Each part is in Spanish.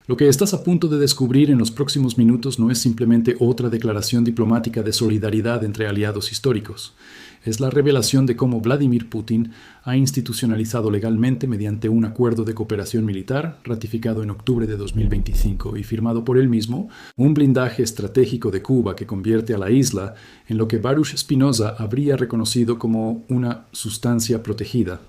Lo que estás a punto de descubrir en los próximos minutos no es simplemente otra declaración diplomática de solidaridad entre aliados históricos. Es la revelación de cómo Vladimir Putin ha institucionalizado legalmente, mediante un acuerdo de cooperación militar ratificado en octubre de 2025 y firmado por él mismo, un blindaje estratégico de Cuba que convierte a la isla en lo que Baruch Spinoza habría reconocido como una sustancia protegida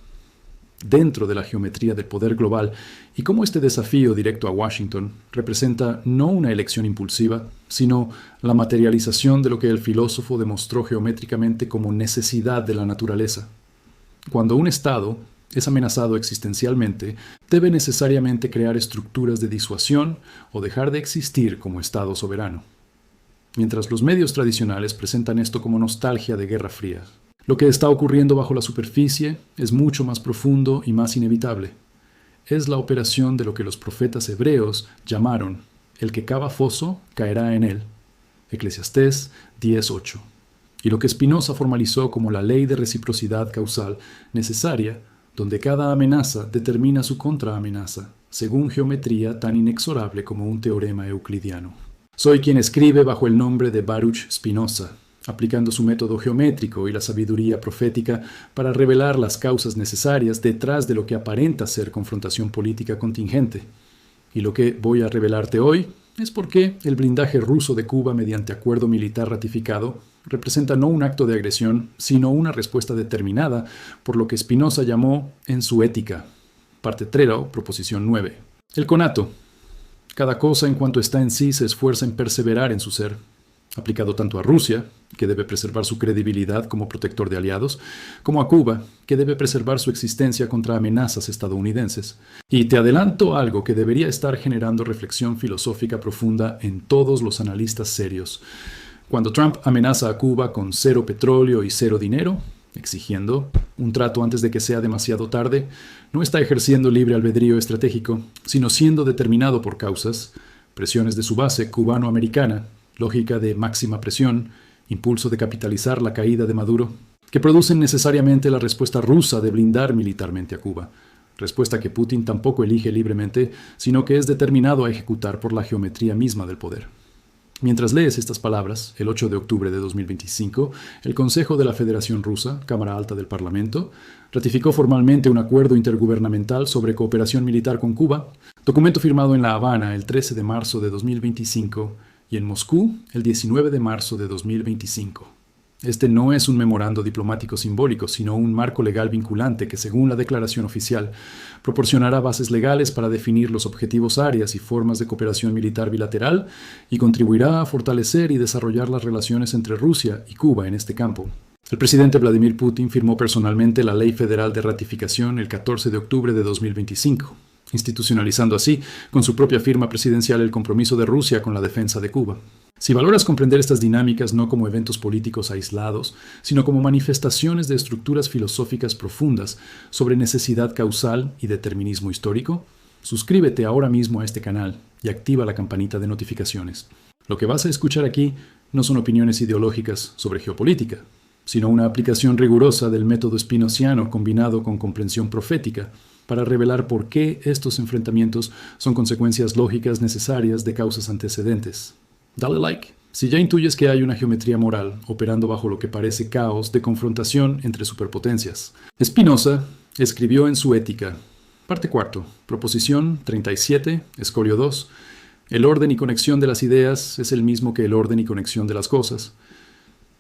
dentro de la geometría del poder global, y cómo este desafío directo a Washington representa no una elección impulsiva, sino la materialización de lo que el filósofo demostró geométricamente como necesidad de la naturaleza. Cuando un Estado es amenazado existencialmente, debe necesariamente crear estructuras de disuasión o dejar de existir como Estado soberano. Mientras los medios tradicionales presentan esto como nostalgia de Guerra Fría, lo que está ocurriendo bajo la superficie es mucho más profundo y más inevitable. Es la operación de lo que los profetas hebreos llamaron: el que cava foso caerá en él. Eclesiastés 10:8. Y lo que Spinoza formalizó como la ley de reciprocidad causal necesaria, donde cada amenaza determina su contraamenaza, según geometría tan inexorable como un teorema euclidiano. Soy quien escribe bajo el nombre de Baruch Spinoza, aplicando su método geométrico y la sabiduría profética para revelar las causas necesarias detrás de lo que aparenta ser confrontación política contingente. Y lo que voy a revelarte hoy es por qué el blindaje ruso de Cuba mediante acuerdo militar ratificado representa no un acto de agresión, sino una respuesta determinada por lo que Spinoza llamó en su Ética, parte 3, proposición 9. El conato. Cada cosa en cuanto está en sí se esfuerza en perseverar en su ser, aplicado tanto a Rusia, que debe preservar su credibilidad como protector de aliados, como a Cuba, que debe preservar su existencia contra amenazas estadounidenses. Y te adelanto algo que debería estar generando reflexión filosófica profunda en todos los analistas serios. Cuando Trump amenaza a Cuba con 0 petróleo y 0 dinero, exigiendo un trato antes de que sea demasiado tarde, no está ejerciendo libre albedrío estratégico, sino siendo determinado por causas, presiones de su base cubano-americana, lógica de máxima presión, impulso de capitalizar la caída de Maduro, que producen necesariamente la respuesta rusa de blindar militarmente a Cuba, respuesta que Putin tampoco elige libremente, sino que es determinado a ejecutar por la geometría misma del poder. Mientras lees estas palabras, el 8 de octubre de 2025, el Consejo de la Federación Rusa, Cámara Alta del Parlamento, ratificó formalmente un acuerdo intergubernamental sobre cooperación militar con Cuba, documento firmado en La Habana el 13 de marzo de 2025 y en Moscú el 19 de marzo de 2025. Este no es un memorando diplomático simbólico, sino un marco legal vinculante que, según la declaración oficial, proporcionará bases legales para definir los objetivos, áreas y formas de cooperación militar bilateral y contribuirá a fortalecer y desarrollar las relaciones entre Rusia y Cuba en este campo. El presidente Vladimir Putin firmó personalmente la Ley Federal de Ratificación el 14 de octubre de 2025, institucionalizando así, con su propia firma presidencial, el compromiso de Rusia con la defensa de Cuba. Si valoras comprender estas dinámicas no como eventos políticos aislados, sino como manifestaciones de estructuras filosóficas profundas sobre necesidad causal y determinismo histórico, suscríbete ahora mismo a este canal y activa la campanita de notificaciones. Lo que vas a escuchar aquí no son opiniones ideológicas sobre geopolítica, sino una aplicación rigurosa del método spinoziano combinado con comprensión profética para revelar por qué estos enfrentamientos son consecuencias lógicas necesarias de causas antecedentes. Dale like si ya intuyes que hay una geometría moral operando bajo lo que parece caos de confrontación entre superpotencias. Spinoza escribió en su Ética, parte 4, proposición 37, escolio 2, el orden y conexión de las ideas es el mismo que el orden y conexión de las cosas.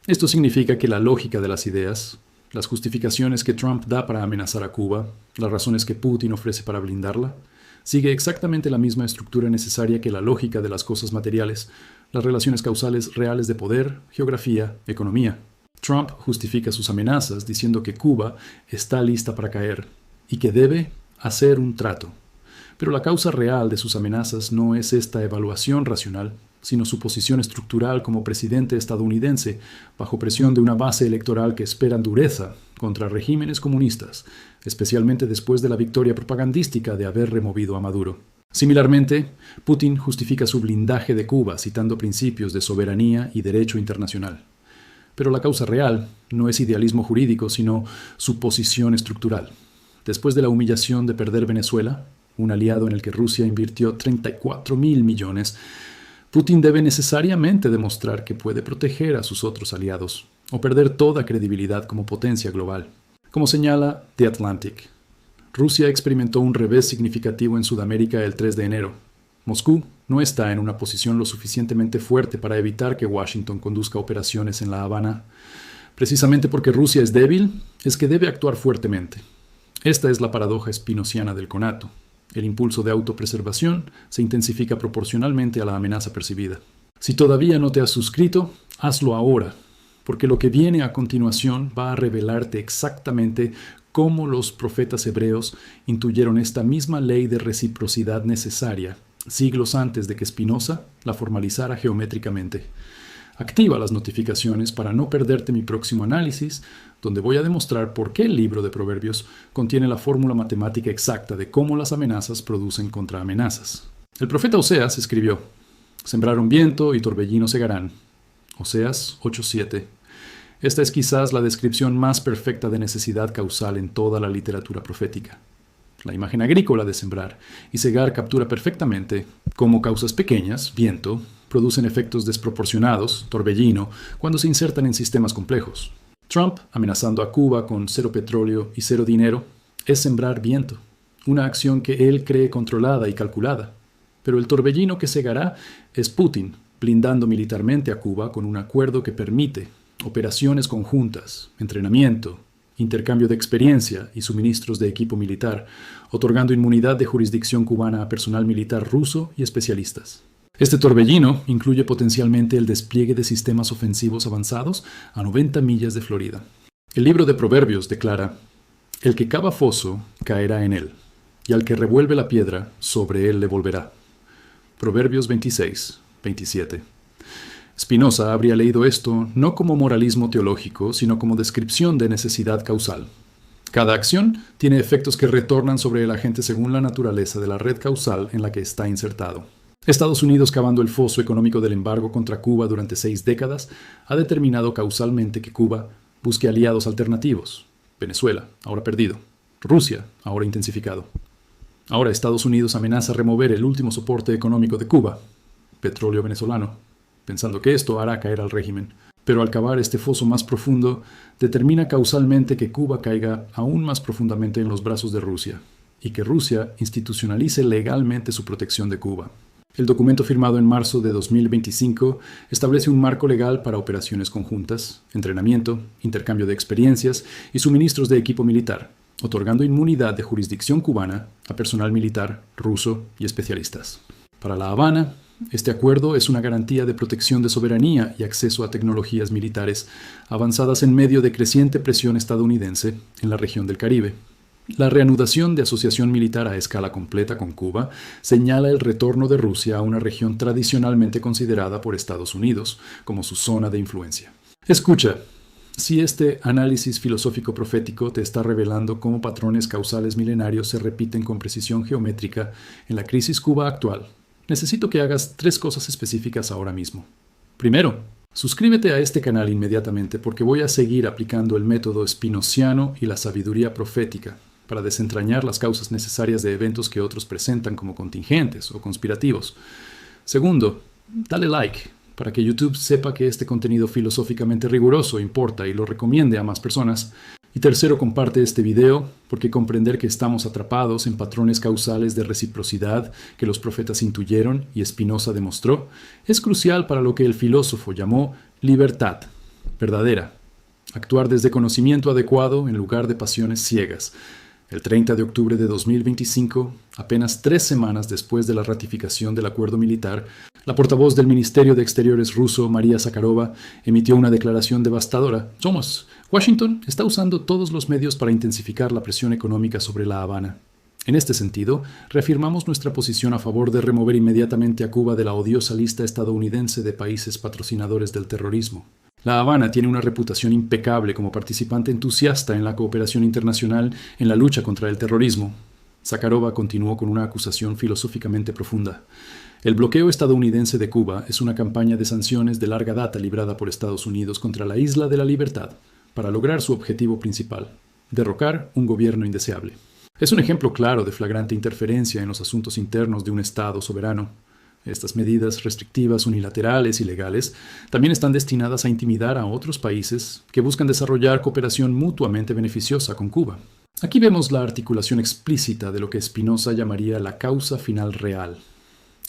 Esto significa que la lógica de las ideas, las justificaciones que Trump da para amenazar a Cuba, las razones que Putin ofrece para blindarla, sigue exactamente la misma estructura necesaria que la lógica de las cosas materiales, las relaciones causales reales de poder, geografía, economía. Trump justifica sus amenazas diciendo que Cuba está lista para caer y que debe hacer un trato. Pero la causa real de sus amenazas no es esta evaluación racional, sino su posición estructural como presidente estadounidense bajo presión de una base electoral que espera dureza contra regímenes comunistas, especialmente después de la victoria propagandística de haber removido a Maduro. Similarmente, Putin justifica su blindaje de Cuba citando principios de soberanía y derecho internacional. Pero la causa real no es idealismo jurídico, sino su posición estructural. Después de la humillación de perder Venezuela, un aliado en el que Rusia invirtió 34.000 millones, Putin debe necesariamente demostrar que puede proteger a sus otros aliados o perder toda credibilidad como potencia global. Como señala The Atlantic, Rusia experimentó un revés significativo en Sudamérica el 3 de enero. Moscú no está en una posición lo suficientemente fuerte para evitar que Washington conduzca operaciones en La Habana. Precisamente porque Rusia es débil, es que debe actuar fuertemente. Esta es la paradoja spinociana del conato. El impulso de autopreservación se intensifica proporcionalmente a la amenaza percibida. Si todavía no te has suscrito, hazlo ahora, porque lo que viene a continuación va a revelarte exactamente cómo los profetas hebreos intuyeron esta misma ley de reciprocidad necesaria siglos antes de que Spinoza la formalizara geométricamente. Activa las notificaciones para no perderte mi próximo análisis, donde voy a demostrar por qué el libro de Proverbios contiene la fórmula matemática exacta de cómo las amenazas producen contraamenazas. El profeta Oseas escribió: «Sembraron viento y torbellino segarán». Oseas 8:7. Esta es quizás la descripción más perfecta de necesidad causal en toda la literatura profética. La imagen agrícola de sembrar y segar captura perfectamente cómo causas pequeñas, viento, producen efectos desproporcionados, torbellino, cuando se insertan en sistemas complejos. Trump, amenazando a Cuba con cero petróleo y cero dinero, es sembrar viento, una acción que él cree controlada y calculada. Pero el torbellino que segará es Putin, blindando militarmente a Cuba con un acuerdo que permite operaciones conjuntas, entrenamiento, intercambio de experiencia y suministros de equipo militar, otorgando inmunidad de jurisdicción cubana a personal militar ruso y especialistas. Este torbellino incluye potencialmente el despliegue de sistemas ofensivos avanzados a 90 millas de Florida. El libro de Proverbios declara: «El que cava foso caerá en él, y al que revuelve la piedra, sobre él le volverá». Proverbios 26:27. Spinoza habría leído esto no como moralismo teológico, sino como descripción de necesidad causal. Cada acción tiene efectos que retornan sobre el agente según la naturaleza de la red causal en la que está insertado. Estados Unidos, cavando el foso económico del embargo contra Cuba durante 6 décadas, ha determinado causalmente que Cuba busque aliados alternativos. Venezuela, ahora perdido. Rusia, ahora intensificado. Ahora Estados Unidos amenaza remover el último soporte económico de Cuba, petróleo venezolano, pensando que esto hará caer al régimen. Pero al cavar este foso más profundo, determina causalmente que Cuba caiga aún más profundamente en los brazos de Rusia, y que Rusia institucionalice legalmente su protección de Cuba. El documento firmado en marzo de 2025 establece un marco legal para operaciones conjuntas, entrenamiento, intercambio de experiencias y suministros de equipo militar, otorgando inmunidad de jurisdicción cubana a personal militar ruso y especialistas. Para La Habana, este acuerdo es una garantía de protección de soberanía y acceso a tecnologías militares avanzadas en medio de creciente presión estadounidense en la región del Caribe. La reanudación de asociación militar a escala completa con Cuba señala el retorno de Rusia a una región tradicionalmente considerada por Estados Unidos como su zona de influencia. Escucha, si este análisis filosófico profético te está revelando cómo patrones causales milenarios se repiten con precisión geométrica en la crisis Cuba actual, necesito que hagas 3 cosas específicas ahora mismo. Primero, suscríbete a este canal inmediatamente porque voy a seguir aplicando el método spinociano y la sabiduría profética para desentrañar las causas necesarias de eventos que otros presentan como contingentes o conspirativos. Segundo, dale like para que YouTube sepa que este contenido filosóficamente riguroso importa y lo recomiende a más personas. Y tercero, comparte este video porque comprender que estamos atrapados en patrones causales de reciprocidad que los profetas intuyeron y Spinoza demostró es crucial para lo que el filósofo llamó libertad verdadera. Actuar desde conocimiento adecuado en lugar de pasiones ciegas. El 30 de octubre de 2025, apenas 3 semanas después de la ratificación del acuerdo militar, la portavoz del Ministerio de Exteriores ruso, María Zakharova, emitió una declaración devastadora. Washington está usando todos los medios para intensificar la presión económica sobre La Habana. En este sentido, reafirmamos nuestra posición a favor de remover inmediatamente a Cuba de la odiosa lista estadounidense de países patrocinadores del terrorismo. La Habana tiene una reputación impecable como participante entusiasta en la cooperación internacional en la lucha contra el terrorismo. Zakharova continuó con una acusación filosóficamente profunda. El bloqueo estadounidense de Cuba es una campaña de sanciones de larga data librada por Estados Unidos contra la Isla de la Libertad para lograr su objetivo principal: derrocar un gobierno indeseable. Es un ejemplo claro de flagrante interferencia en los asuntos internos de un Estado soberano. Estas medidas restrictivas unilaterales y legales también están destinadas a intimidar a otros países que buscan desarrollar cooperación mutuamente beneficiosa con Cuba. Aquí vemos la articulación explícita de lo que Spinoza llamaría la causa final real.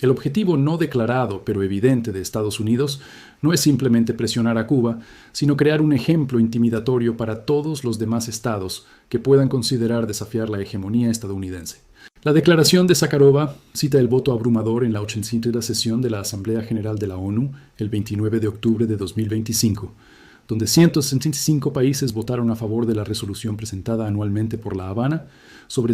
El objetivo no declarado pero evidente de Estados Unidos no es simplemente presionar a Cuba, sino crear un ejemplo intimidatorio para todos los demás estados que puedan considerar desafiar la hegemonía estadounidense. La declaración de Zakharova cita el voto abrumador en la 80ª sesión de la Asamblea General de la ONU el 29 de octubre de 2025, donde 165 países votaron a favor de la resolución presentada anualmente por La Habana sobre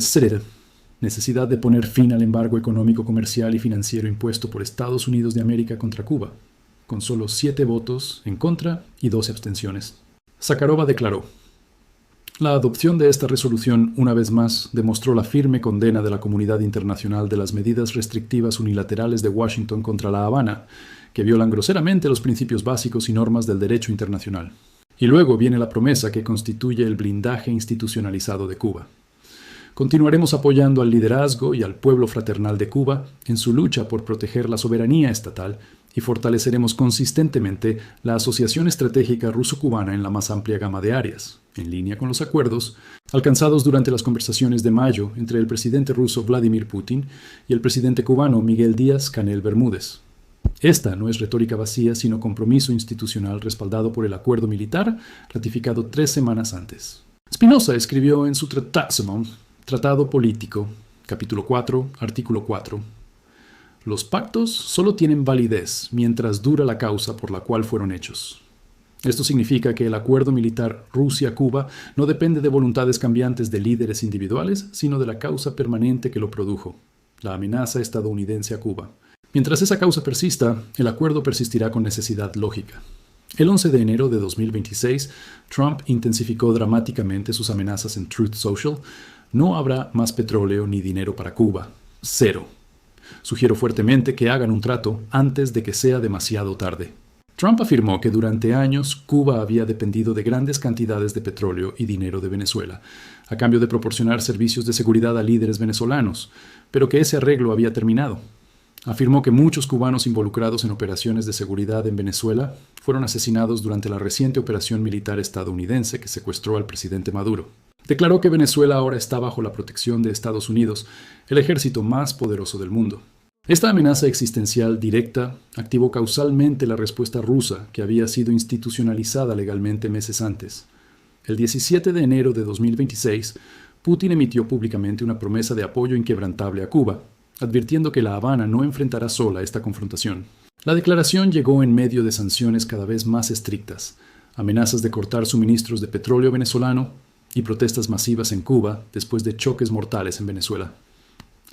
necesidad de poner fin al embargo económico, comercial y financiero impuesto por Estados Unidos de América contra Cuba, con solo 7 votos en contra y 12 abstenciones. Zakharova declaró: la adopción de esta resolución, una vez más, demostró la firme condena de la comunidad internacional de las medidas restrictivas unilaterales de Washington contra La Habana, que violan groseramente los principios básicos y normas del derecho internacional. Y luego viene la promesa que constituye el blindaje institucionalizado de Cuba. Continuaremos apoyando al liderazgo y al pueblo fraternal de Cuba en su lucha por proteger la soberanía estatal y fortaleceremos consistentemente la asociación estratégica ruso-cubana en la más amplia gama de áreas, en línea con los acuerdos alcanzados durante las conversaciones de mayo entre el presidente ruso Vladimir Putin y el presidente cubano Miguel Díaz-Canel Bermúdez. Esta no es retórica vacía, sino compromiso institucional respaldado por el acuerdo militar ratificado 3 semanas antes. Spinoza escribió en su Tratado Político, capítulo 4, artículo 4: los pactos solo tienen validez mientras dura la causa por la cual fueron hechos. Esto significa que el acuerdo militar Rusia-Cuba no depende de voluntades cambiantes de líderes individuales, sino de la causa permanente que lo produjo, la amenaza estadounidense a Cuba. Mientras esa causa persista, el acuerdo persistirá con necesidad lógica. El 11 de enero de 2026, Trump intensificó dramáticamente sus amenazas en Truth Social: no habrá más petróleo ni dinero para Cuba. 0. Sugiero fuertemente que hagan un trato antes de que sea demasiado tarde. Trump afirmó que durante años Cuba había dependido de grandes cantidades de petróleo y dinero de Venezuela, a cambio de proporcionar servicios de seguridad a líderes venezolanos, pero que ese arreglo había terminado. Afirmó que muchos cubanos involucrados en operaciones de seguridad en Venezuela fueron asesinados durante la reciente operación militar estadounidense que secuestró al presidente Maduro. Declaró que Venezuela ahora está bajo la protección de Estados Unidos, el ejército más poderoso del mundo. Esta amenaza existencial directa activó causalmente la respuesta rusa, que había sido institucionalizada legalmente meses antes. El 17 de enero de 2026, Putin emitió públicamente una promesa de apoyo inquebrantable a Cuba, advirtiendo que La Habana no enfrentará sola esta confrontación. La declaración llegó en medio de sanciones cada vez más estrictas, amenazas de cortar suministros de petróleo venezolano y protestas masivas en Cuba después de choques mortales en Venezuela.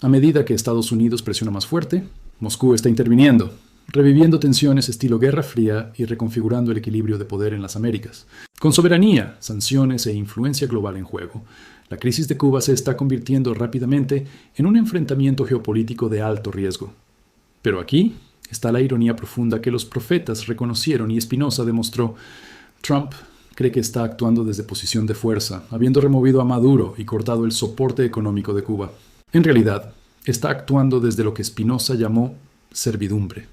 A medida que Estados Unidos presiona más fuerte, Moscú está interviniendo, reviviendo tensiones estilo Guerra Fría y reconfigurando el equilibrio de poder en las Américas. Con soberanía, sanciones e influencia global en juego, la crisis de Cuba se está convirtiendo rápidamente en un enfrentamiento geopolítico de alto riesgo. Pero aquí está la ironía profunda que los profetas reconocieron y Spinoza demostró. Trump cree que está actuando desde posición de fuerza, habiendo removido a Maduro y cortado el soporte económico de Cuba. En realidad, está actuando desde lo que Spinoza llamó servidumbre,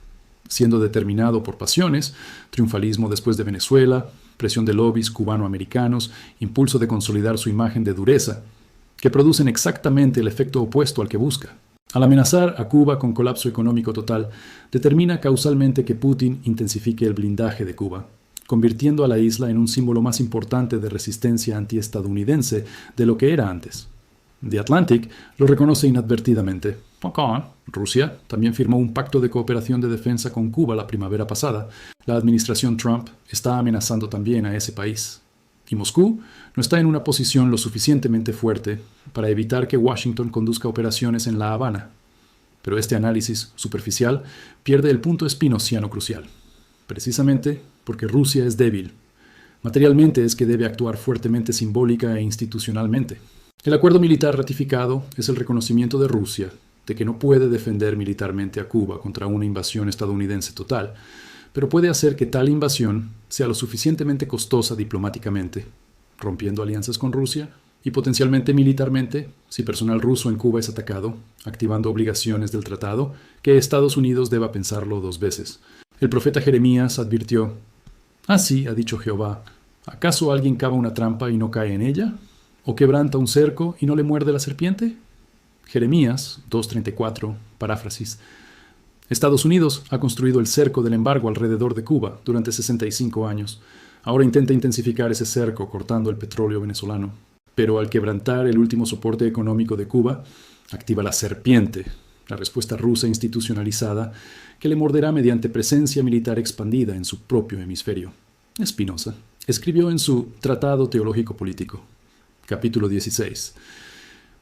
siendo determinado por pasiones, triunfalismo después de Venezuela, presión de lobbies cubano-americanos, impulso de consolidar su imagen de dureza, que producen exactamente el efecto opuesto al que busca. Al amenazar a Cuba con colapso económico total, determina causalmente que Putin intensifique el blindaje de Cuba, convirtiendo a la isla en un símbolo más importante de resistencia antiestadounidense de lo que era antes. The Atlantic lo reconoce inadvertidamente. Rusia también firmó un pacto de cooperación de defensa con Cuba la primavera pasada. La administración Trump está amenazando también a ese país. Y Moscú no está en una posición lo suficientemente fuerte para evitar que Washington conduzca operaciones en La Habana. Pero este análisis superficial pierde el punto espinociano crucial. Precisamente porque Rusia es débil. Materialmente es que debe actuar fuertemente simbólica e institucionalmente. El acuerdo militar ratificado es el reconocimiento de Rusia de que no puede defender militarmente a Cuba contra una invasión estadounidense total, pero puede hacer que tal invasión sea lo suficientemente costosa diplomáticamente, rompiendo alianzas con Rusia y potencialmente militarmente, si personal ruso en Cuba es atacado, activando obligaciones del tratado, que Estados Unidos deba pensarlo 2 veces. El profeta Jeremías advirtió: «Así ha dicho Jehová, ¿acaso alguien cava una trampa y no cae en ella? ¿O quebranta un cerco y no le muerde la serpiente?». Jeremías 2:34, paráfrasis. Estados Unidos ha construido el cerco del embargo alrededor de Cuba durante 65 años. Ahora intenta intensificar ese cerco cortando el petróleo venezolano. Pero al quebrantar el último soporte económico de Cuba, activa la serpiente, la respuesta rusa institucionalizada, que le morderá mediante presencia militar expandida en su propio hemisferio. Spinoza escribió en su Tratado Teológico Político, capítulo 16.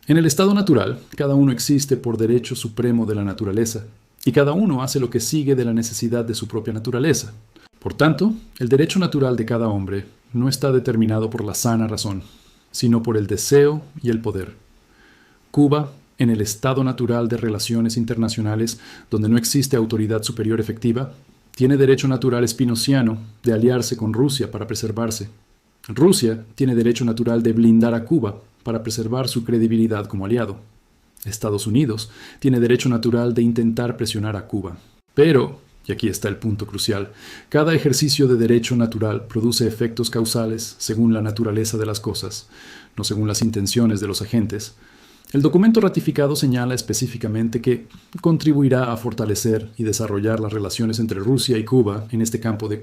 En el estado natural, cada uno existe por derecho supremo de la naturaleza, y cada uno hace lo que sigue de la necesidad de su propia naturaleza. Por tanto, el derecho natural de cada hombre no está determinado por la sana razón, sino por el deseo y el poder. Cuba, en el estado natural de relaciones internacionales, donde no existe autoridad superior efectiva, tiene derecho natural spinoziano de aliarse con Rusia para preservarse. Rusia tiene derecho natural de blindar a Cuba para preservar su credibilidad como aliado. Estados Unidos tiene derecho natural de intentar presionar a Cuba. Pero, y aquí está el punto crucial, cada ejercicio de derecho natural produce efectos causales según la naturaleza de las cosas, no según las intenciones de los agentes. El documento ratificado señala específicamente que contribuirá a fortalecer y desarrollar las relaciones entre Rusia y Cuba en este campo de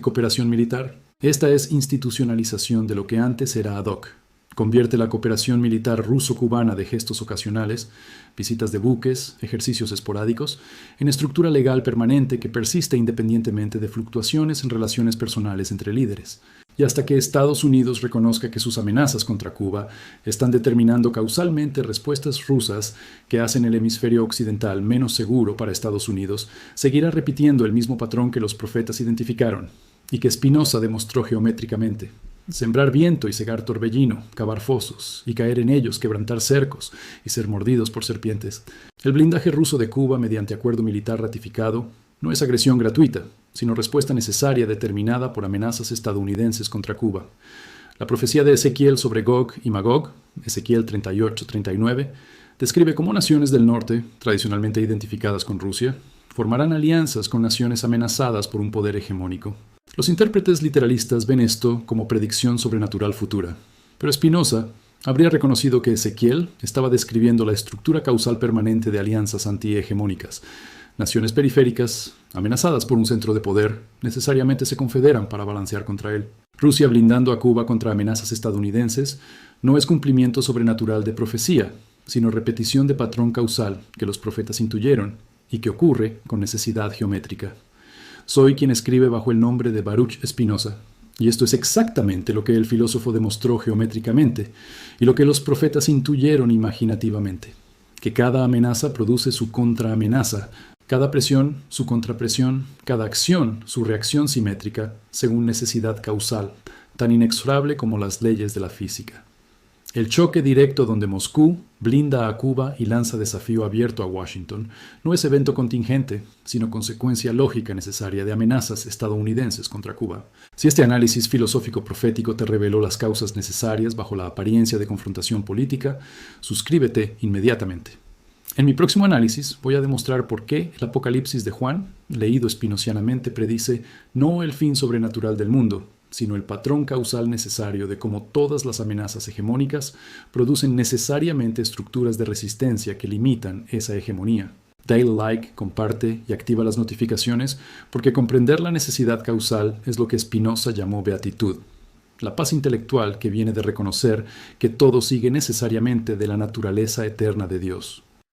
cooperación militar. Esta es institucionalización de lo que antes era ad hoc. Convierte la cooperación militar ruso-cubana de gestos ocasionales, visitas de buques, ejercicios esporádicos, en estructura legal permanente que persiste independientemente de fluctuaciones en relaciones personales entre líderes. Y hasta que Estados Unidos reconozca que sus amenazas contra Cuba están determinando causalmente respuestas rusas que hacen el hemisferio occidental menos seguro para Estados Unidos, seguirá repitiendo el mismo patrón que los profetas identificaron y que Spinoza demostró geométricamente. Sembrar viento y cegar torbellino, cavar fosos y caer en ellos, quebrantar cercos y ser mordidos por serpientes. El blindaje ruso de Cuba mediante acuerdo militar ratificado no es agresión gratuita, sino respuesta necesaria determinada por amenazas estadounidenses contra Cuba. La profecía de Ezequiel sobre Gog y Magog, Ezequiel 38-39, describe cómo naciones del norte, tradicionalmente identificadas con Rusia, formarán alianzas con naciones amenazadas por un poder hegemónico. Los intérpretes literalistas ven esto como predicción sobrenatural futura, pero Spinoza habría reconocido que Ezequiel estaba describiendo la estructura causal permanente de alianzas antihegemónicas. Naciones periféricas, amenazadas por un centro de poder, necesariamente se confederan para balancear contra él. Rusia blindando a Cuba contra amenazas estadounidenses no es cumplimiento sobrenatural de profecía, sino repetición de patrón causal que los profetas intuyeron y que ocurre con necesidad geométrica. Soy quien escribe bajo el nombre de Baruch Spinoza, y esto es exactamente lo que el filósofo demostró geométricamente y lo que los profetas intuyeron imaginativamente, que cada amenaza produce su contraamenaza, cada presión su contrapresión, cada acción su reacción simétrica, según necesidad causal, tan inexorable como las leyes de la física. El choque directo donde Moscú blinda a Cuba y lanza desafío abierto a Washington no es evento contingente, sino consecuencia lógica necesaria de amenazas estadounidenses contra Cuba. Si este análisis filosófico profético te reveló las causas necesarias bajo la apariencia de confrontación política, suscríbete inmediatamente. En mi próximo análisis voy a demostrar por qué el Apocalipsis de Juan, leído espinocianamente, predice no el fin sobrenatural del mundo, sino el patrón causal necesario de cómo todas las amenazas hegemónicas producen necesariamente estructuras de resistencia que limitan esa hegemonía. Dale like, comparte y activa las notificaciones porque comprender la necesidad causal es lo que Spinoza llamó beatitud, la paz intelectual que viene de reconocer que todo sigue necesariamente de la naturaleza eterna de Dios.